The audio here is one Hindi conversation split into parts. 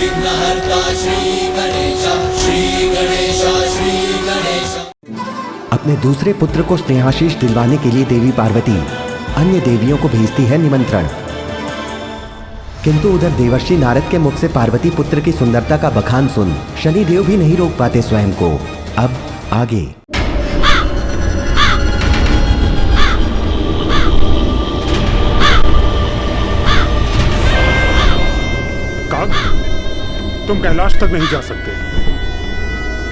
विघ्नहर्ता श्री गणेश, श्री गणेश, श्री गणेश। अपने दूसरे पुत्र को स्नेहाशीष दिलवाने के लिए देवी पार्वती अन्य देवियों को भेजती है निमंत्रण। किंतु उधर देवर्षि नारद के मुख से पार्वती पुत्र की सुंदरता का बखान सुन शनिदेव भी नहीं रोक पाते स्वयं को। अब आगे। काग, तुम कैलाश तक नहीं जा सकते,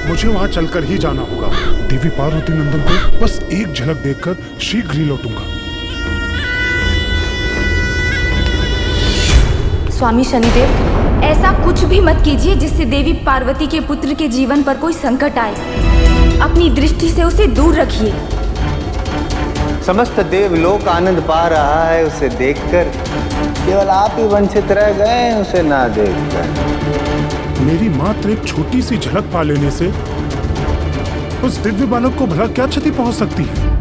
मुझे वहां चलकर ही जाना होगा। देवी पार्वती नंदन को बस एक झलक देखकर शीघ्र ही लौटूंगा। स्वामी शनिदेव, ऐसा कुछ भी मत कीजिए जिससे देवी पार्वती के पुत्र के जीवन पर कोई संकट आए। अपनी दृष्टि से उसे दूर रखिए। समस्त देवलोक आनंद पा रहा है उसे देखकर, केवल आप ही वंचित रह गए उसे ना देखकर। मेरी मात्र एक छोटी सी झलक पा लेने से उस दिव्य बालक को भला क्या क्षति पहुंच सकती है?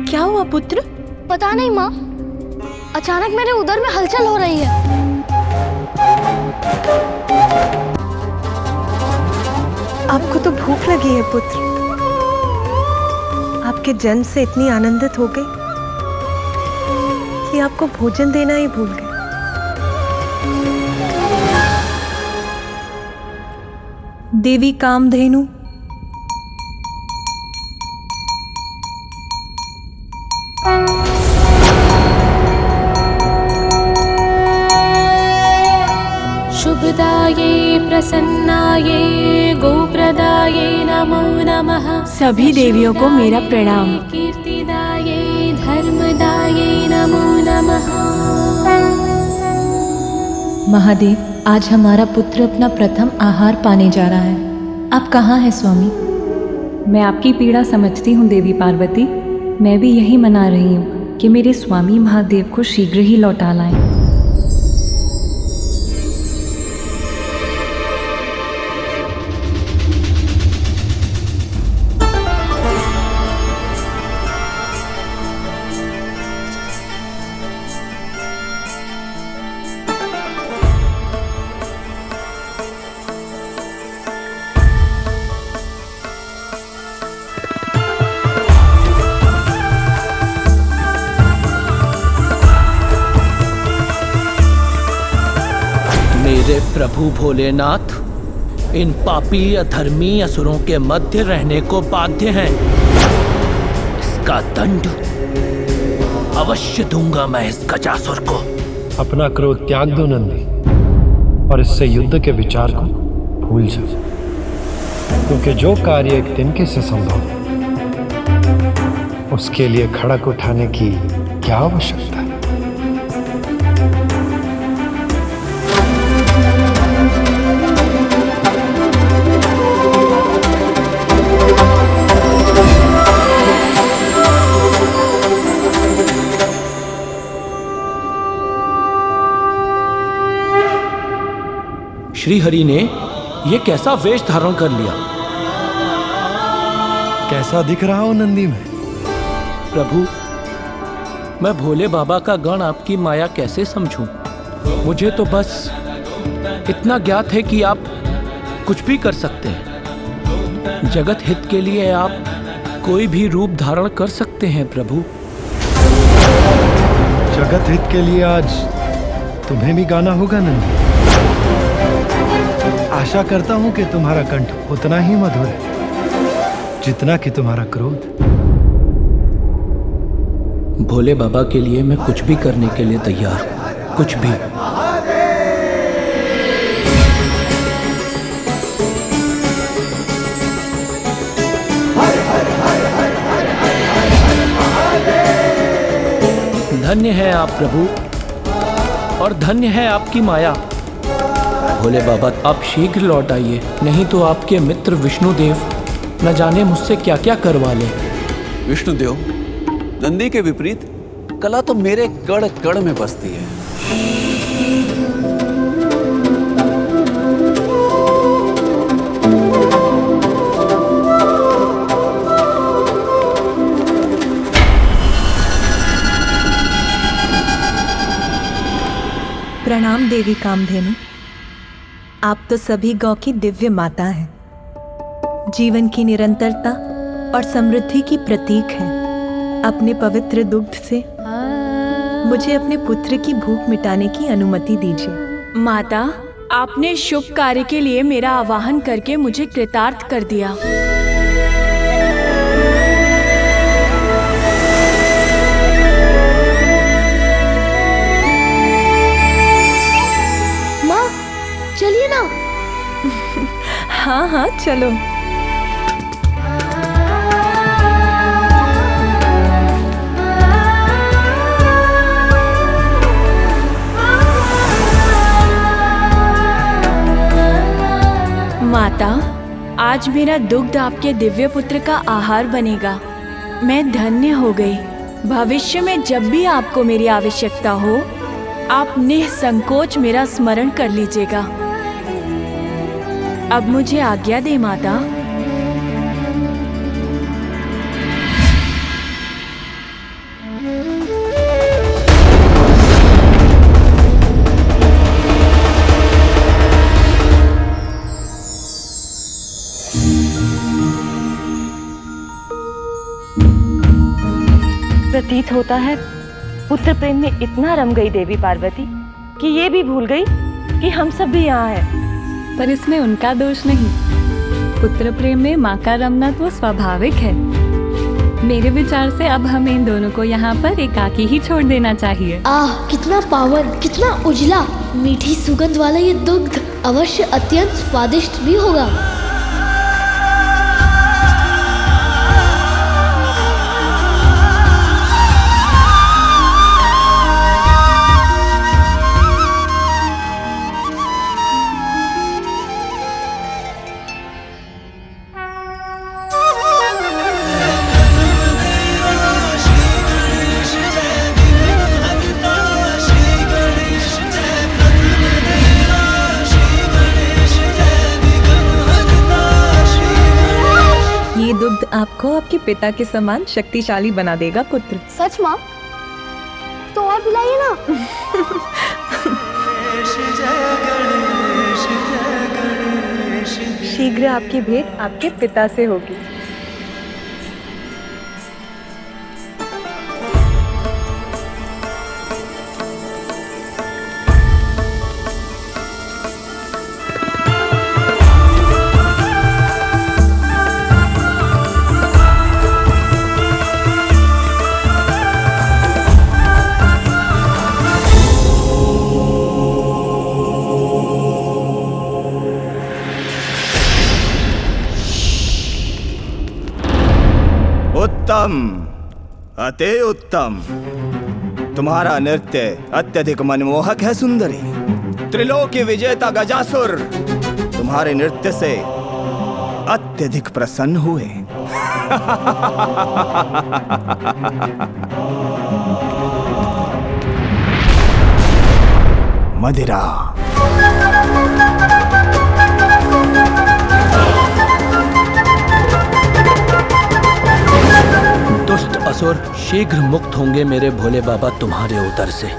क्या हुआ पुत्र? पता नहीं माँ, अचानक मेरे उदर में हलचल हो रही है। आपको तो भूख लगी है पुत्र। आपके जन्म से इतनी आनंदित हो गई कि आपको भोजन देना ही भूल गए। देवी कामधेनु, शुभदाये प्रसन्नाये गोप्रदाये नमो नमः। सभी देवियों को मेरा प्रणाम। कीर्तिदाये धर्मदाये नमो नमः। महादेव, आज हमारा पुत्र अपना प्रथम आहार पाने जा रहा है। आप कहाँ हैं स्वामी? मैं आपकी पीड़ा समझती हूँ देवी पार्वती। मैं भी यही मना रही हूँ कि मेरे स्वामी महादेव को शीघ्र ही लौटा लाएं। मेरे प्रभु भोलेनाथ, इन पापी अधर्मी असुरों के मध्य रहने को बाध्य हैं। इसका दंड अवश्य दूंगा मैं इस गजासुर को। अपना क्रोध त्याग दो नंदी और इससे युद्ध के विचार को भूल जाओ, क्योंकि जो कार्य एक तिनके से संभव उसके लिए खड़क उठाने की क्या आवश्यकता है? श्री हरि ने ये कैसा वेश धारण कर लिया? कैसा दिख रहा हो नंदी में? प्रभु, मैं भोले बाबा का गण आपकी माया कैसे समझूं? मुझे तो बस इतना ज्ञात है कि आप कुछ भी कर सकते हैं। जगत हित के लिए आप कोई भी रूप धारण कर सकते हैं प्रभु। जगत हित के लिए आज तुम्हें भी गाना होगा नंदी। आशा करता हूं कि तुम्हारा कंठ उतना ही मधुर है जितना कि तुम्हारा क्रोध। भोले बाबा के लिए मैं कुछ भी करने के लिए तैयार हूं, कुछ भी। धन्य है आप प्रभु और धन्य है आपकी माया। भोले बाबा, आप शीघ्र लौट आइए, नहीं तो आपके मित्र विष्णुदेव न जाने मुझसे क्या क्या करवा लें। विष्णुदेव, नंदी के विपरीत कला तो मेरे कण कण में बसती है। प्रणाम देवी कामधेनु। आप तो सभी गौ की दिव्य माता हैं, जीवन की निरंतरता और समृद्धि की प्रतीक हैं। अपने पवित्र दुग्ध से मुझे अपने पुत्र की भूख मिटाने की अनुमति दीजिए। माता, आपने शुभ कार्य के लिए मेरा आवाहन करके मुझे कृतार्थ कर दिया। माँ, चलिए ना। हाँ हाँ चलो। माता, आज मेरा दुग्ध आपके दिव्य पुत्र का आहार बनेगा। मैं धन्य हो गई। भविष्य में जब भी आपको मेरी आवश्यकता हो, आप निसंकोच मेरा स्मरण कर लीजिएगा। अब मुझे आज्ञा दे माता। प्रतीत होता है पुत्र प्रेम में इतना रम गई देवी पार्वती कि ये भी भूल गई कि हम सब भी यहाँ हैं। पर इसमें उनका दोष नहीं। पुत्र प्रेम में माँ का रमना तो स्वाभाविक है। मेरे विचार से अब हमें इन दोनों को यहाँ पर एकाकी ही छोड़ देना चाहिए। आह, कितना पावन, कितना उजला, मीठी सुगंध वाला ये दुग्ध अवश्य अत्यंत स्वादिष्ट भी होगा। दुग्ध आपको आपके पिता के समान शक्तिशाली बना देगा पुत्र। सच माँ? तो और पिलाइए ना। शीघ्र आपकी भेंट आपके पिता से होगी। उत्तम, अति उत्तम। तुम्हारा नृत्य अत्यधिक मनमोहक है सुंदरी। त्रिलोकी विजेता गजासुर तुम्हारे नृत्य से अत्यधिक प्रसन्न हुए। मदिरा। दुष्ट असुर शीघ्र मुक्त होंगे मेरे भोले बाबा तुम्हारे उदर से।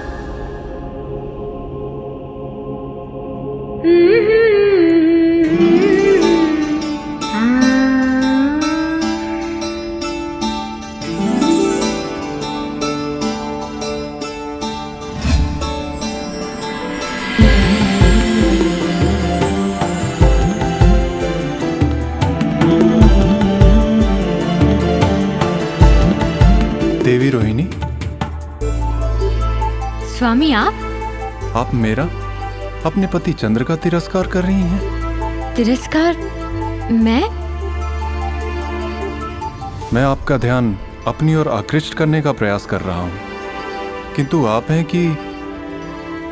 देवी रोहिणी। स्वामी आप मेरा अपने पति चंद्र का तिरस्कार कर रही हैं। तिरस्कार? मैं आपका ध्यान अपनी ओर आकृष्ट करने का प्रयास कर रहा हूं, किंतु आप हैं कि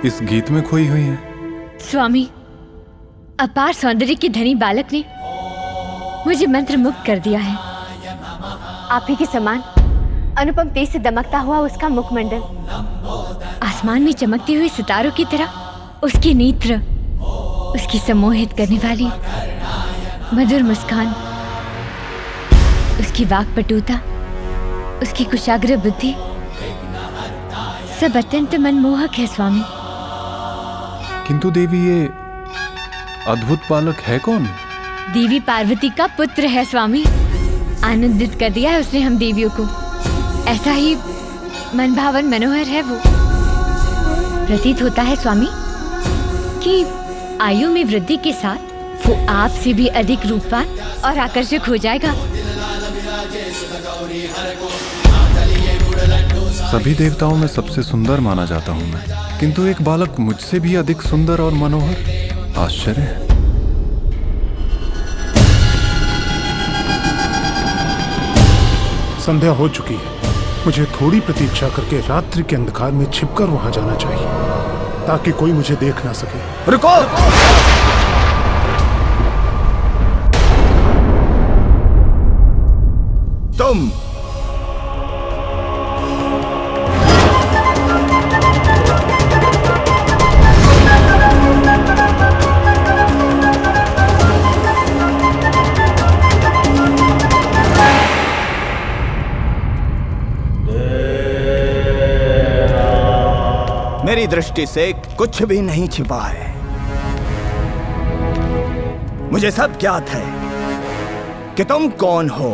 इस गीत में खोई हुई हैं। स्वामी, अपार सौंदर्य की धनी बालक ने मुझे मंत्र मुक्त कर दिया है। आप ही के समान अनुपम तेज से दमकता हुआ उसका मुखमंडल, आसमान में चमकते हुए सितारों की तरह उसके नेत्र, उसकी सम्मोहित करने वाली मधुर मुस्कान, उसकी वाक्पटुता, उसकी कुशाग्र बुद्धि, सब अत्यंत मनमोहक है स्वामी। किंतु देवी ये अद्भुत बालक है कौन? देवी पार्वती का पुत्र है स्वामी। आनंदित कर दिया है उसने हम देवियों को। ऐसा ही मनभावन मनोहर है वो। प्रतीत होता है स्वामी कि आयु में वृद्धि के साथ वो आपसे भी अधिक रूपवान और आकर्षक हो जाएगा। सभी देवताओं में सबसे सुंदर माना जाता हूँ मैं, किंतु एक बालक मुझसे भी अधिक सुंदर और मनोहर। आश्चर्य है। संध्या हो चुकी है। मुझे थोड़ी प्रतीक्षा करके रात्रि के अंधकार में छिपकर वहां जाना चाहिए ताकि कोई मुझे देख ना सके। रुको! तुम मेरी दृष्टि से कुछ भी नहीं छिपा है। मुझे सब ज्ञात है कि तुम कौन हो।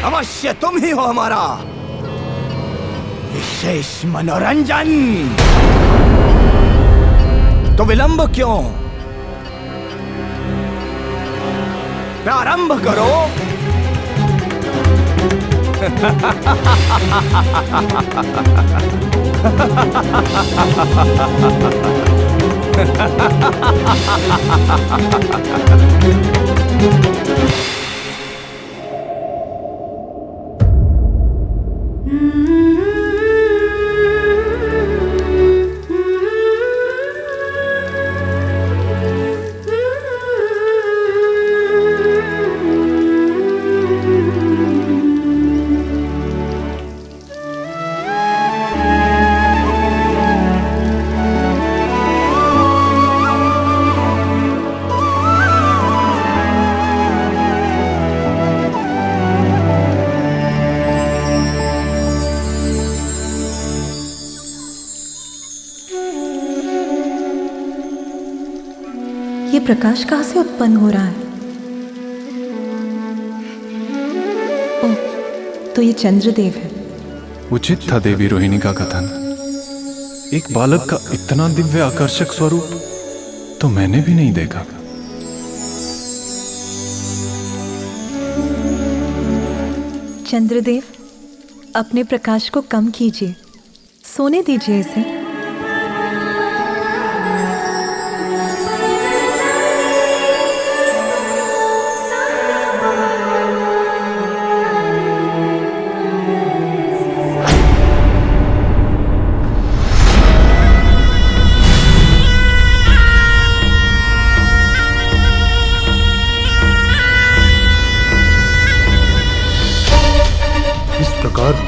अवश्य तुम ही हो हमारा विशेष मनोरंजन। तो विलंब क्यों? प्रारंभ करो। ये प्रकाश कहाँ से उत्पन्न हो रहा है? ओह, तो ये चंद्रदेव है। उचित था देवी रोहिणी का कथन। एक बालक का इतना दिव्य आकर्षक स्वरूप तो मैंने भी नहीं देखा। चंद्रदेव, अपने प्रकाश को कम कीजिए, सोने दीजिए इसे।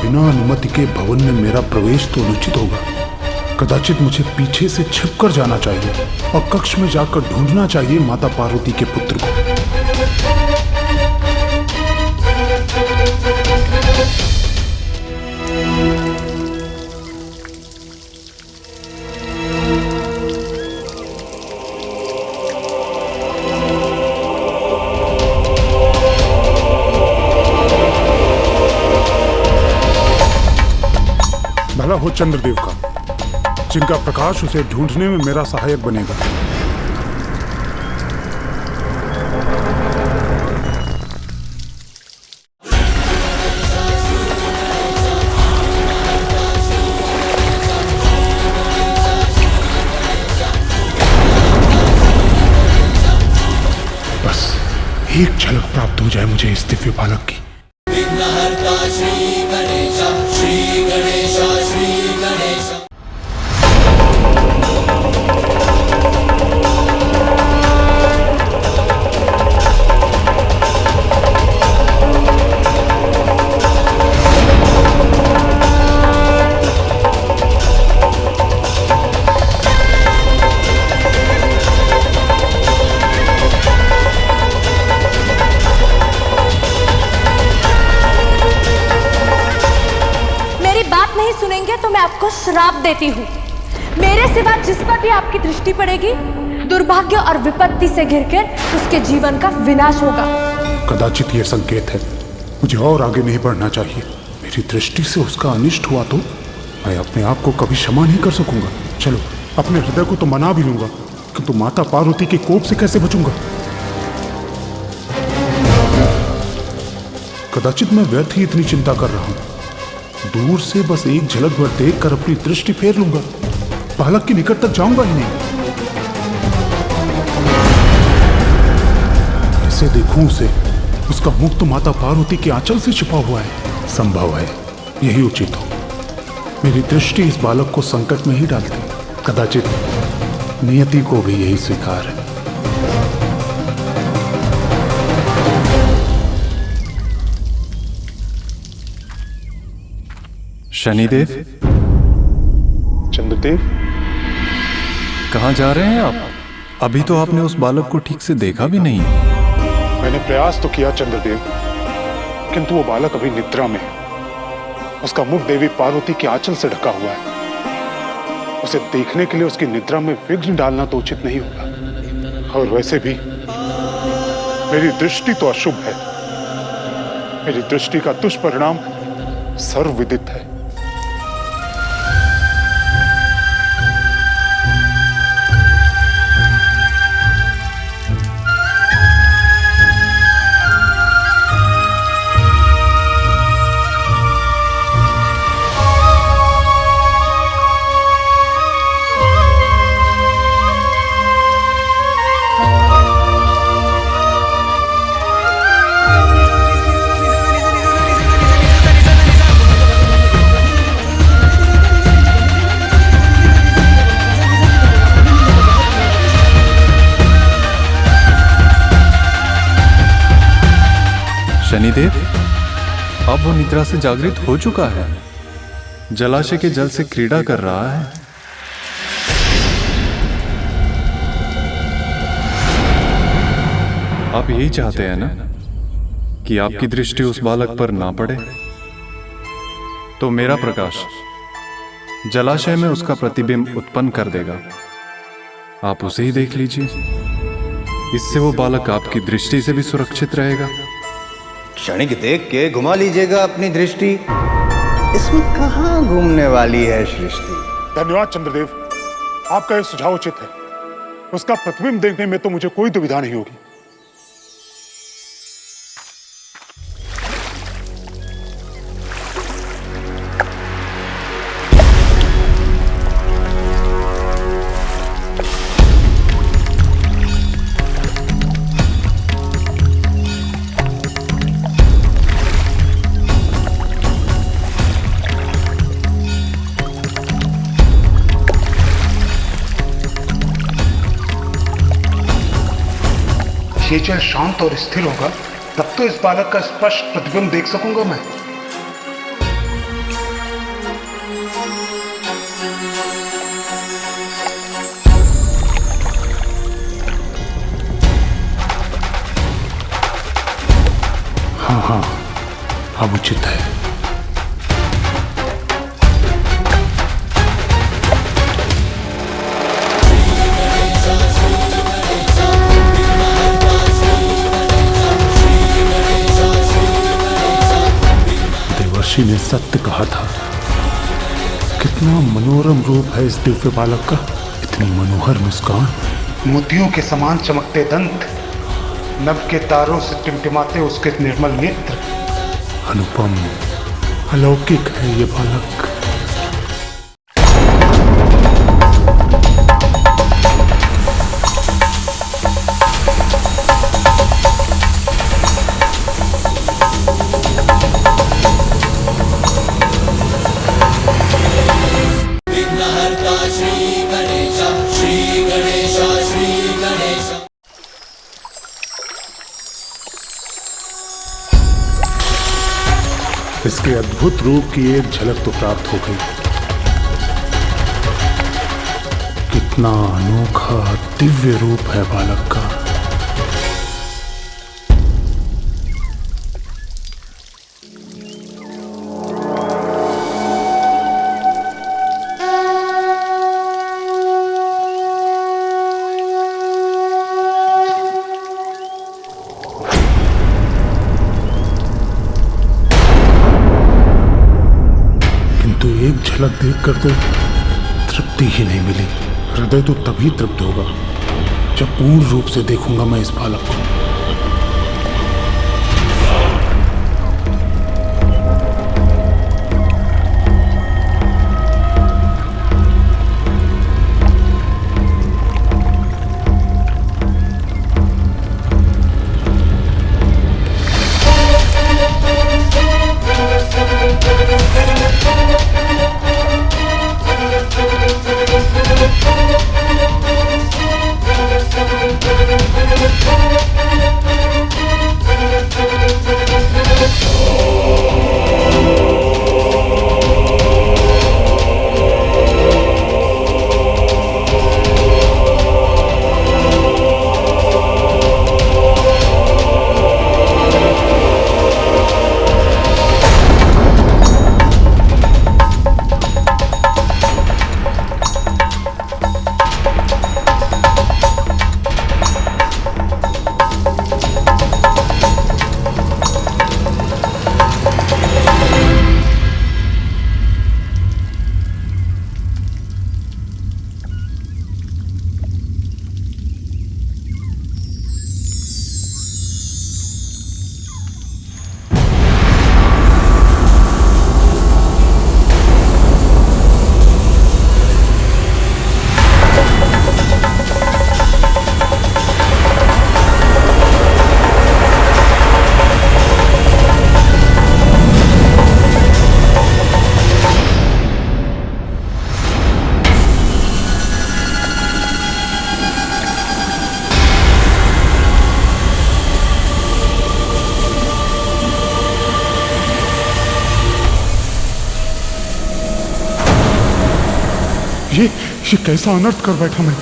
बिना अनुमति के भवन में मेरा प्रवेश तो अनुचित होगा। कदाचित मुझे पीछे से छिपकर जाना चाहिए और कक्ष में जाकर ढूंढना चाहिए माता पार्वती के पुत्र को। भला हो चंद्रदेव का, जिनका प्रकाश उसे ढूंढने में मेरा सहायक बनेगा। बस एक झलक प्राप्त हो जाए मुझे इस दिव्य बालक की। विघ्नहर्ता श्री गणेश, श्री गणेश, श्री गणेश। सुनेंगे तो मैं आपको श्राप देती हूँ। मेरे सिवा जिस पर भी आपकी दृष्टि पड़ेगी, दुर्भाग्य और विपत्ति से घिरकर उसके जीवन का विनाश होगा। कदाचित ये संकेत है, मुझे और आगे नहीं बढ़ना चाहिए। मेरी दृष्टि से उसका अनिष्ट हुआ तो मैं अपने आप को कभी क्षमा नहीं कर सकूंगा। चलो, अपने हृदय को तो मना भी लूंगा, किंतु माता पार्वती के कोप से कैसे बचूंगा? कदाचित मैं व्यर्थ ही इतनी चिंता कर रहा हूं। दूर से बस एक झलक भर देखकर अपनी दृष्टि फेर लूंगा, बालक के निकट तक जाऊंगा ही नहीं। ऐसे देखूं उसे, उसका मुख तो माता पार्वती के आंचल से छिपा हुआ है। संभव है यही उचित हो। मेरी दृष्टि इस बालक को संकट में ही डालती। कदाचित नियति को भी यही स्वीकार है। शनिदेव, चंद्रदेव, कहाँ जा रहे हैं आप? अभी तो आपने उस बालक को ठीक से देखा भी नहीं। मैंने प्रयास तो किया चंद्रदेव, किंतु वो बालक अभी निद्रा में है। उसका मुख देवी पार्वती के आंचल से ढका हुआ है। उसे देखने के लिए उसकी निद्रा में विघ्न डालना तो उचित नहीं होगा। और वैसे भी मेरी दृष्टि तो अशुभ है। मेरी दृष्टि का दुष्परिणाम सर्वविदित है। शनिदेव, अब वो निद्रा से जागृत हो चुका है। जलाशय के जल से क्रीड़ा कर रहा है। आप यही चाहते हैं ना कि आपकी दृष्टि उस बालक पर ना पड़े? तो मेरा प्रकाश जलाशय में उसका प्रतिबिंब उत्पन्न कर देगा। आप उसे ही देख लीजिए। इससे वो बालक आपकी दृष्टि से भी सुरक्षित रहेगा। क्षणिक देख के घुमा लीजिएगा अपनी दृष्टि। इसमें कहाँ घूमने वाली है सृष्टि? धन्यवाद चंद्रदेव, आपका यह सुझाव उचित है। उसका प्रतिबिंब देखने में तो मुझे कोई दुविधा नहीं होगी। ये जल शांत और स्थिर होगा, तब तो इस बालक का स्पष्ट प्रतिबिंब देख सकूंगा मैं। हाँ, अब उचित है। देवर्षि ने सत्य कहा था। कितना मनोरम रूप है इस दिव्य बालक का। इतनी मनोहर मुस्कान, मोतियों के समान चमकते दंत, नभ के तारों से टिमटिमाते उसके निर्मल नेत्र। अनुपम, अलौकिक है ये बालक। इसके अद्भुत रूप की एक झलक तो प्राप्त हो गई। कितना अनोखा दिव्य रूप है बालक का। झलक देखकर तो तृप्ति ही नहीं मिली। हृदय तो तभी तृप्त होगा जब पूर्ण रूप से देखूंगा मैं इस बालक को। ये कैसा अनर्थ कर बैठा मैं।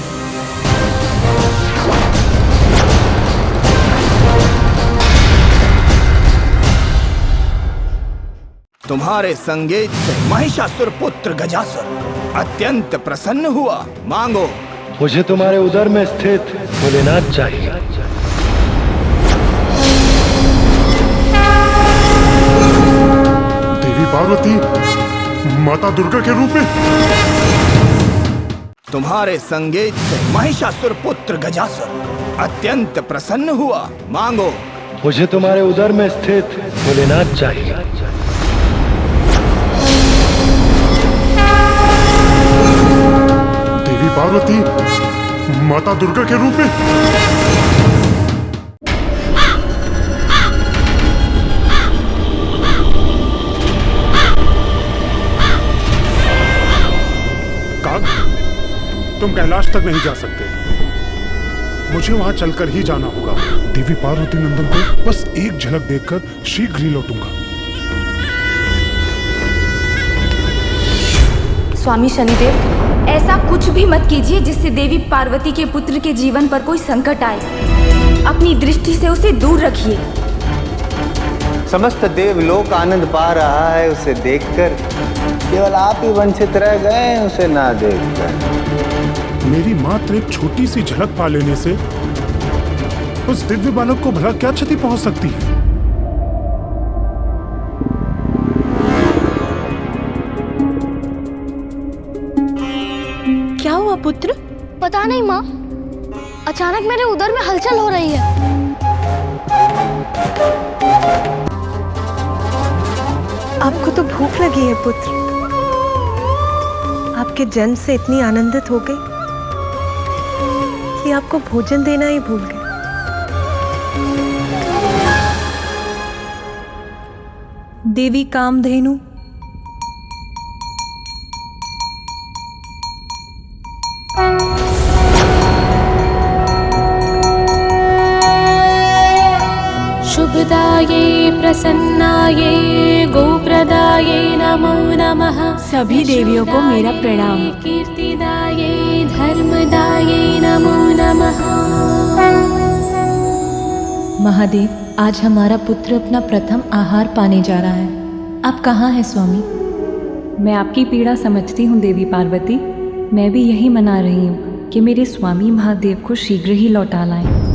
तुम्हारे संगीत से महिषासुर पुत्र गजासुर अत्यंत प्रसन्न हुआ। मांगो। मुझे तुम्हारे उदर में स्थित भोलेनाथ चाहिए। देवी पार्वती माता दुर्गा के रूप में। तुम्हारे संगीत से महिषासुर पुत्र गजासुर अत्यंत प्रसन्न हुआ। मांगो। मुझे तुम्हारे उदर में स्थित भोलेनाथ चाहिए। देवी पार्वती माता दुर्गा के रूप में। तुम कैलाश तक नहीं जा सकते, मुझे वहां चलकर ही जाना होगा। देवी पार्वती नंदन को बस एक झलक देखकर शीघ्र ही लौटूंगा। स्वामी शनिदेव, ऐसा कुछ भी मत कीजिए जिससे देवी पार्वती के पुत्र के जीवन पर कोई संकट आए। अपनी दृष्टि से उसे दूर रखिए। समस्त देवलोक आनंद पा रहा है उसे देखकर, केवल आप ही वंचित रह गए उसे ना देखकर। मेरी मात्र एक छोटी सी झलक पा लेने से उस दिव्य बालक को भला क्या क्षति पहुंच सकती है? क्या हुआ पुत्र? पता नहीं माँ, अचानक मेरे उदर में हलचल हो रही है। आपको तो भूख लगी है पुत्र। आपके जन्म से इतनी आनंदित हो गई कि आपको भोजन देना ही भूल गए। देवी कामधेनु, शुभदाये प्रसन्नाये गोप्रदाये नमो नमः। सभी देवियों को मेरा प्रणाम। कीर्तिदाये धर्मदाये नमो नमः। महादेव, आज हमारा पुत्र अपना प्रथम आहार पाने जा रहा है। आप कहाँ हैं स्वामी? मैं आपकी पीड़ा समझती हूँ देवी पार्वती। मैं भी यही मना रही हूँ कि मेरे स्वामी महादेव को शीघ्र ही लौटा लाएं।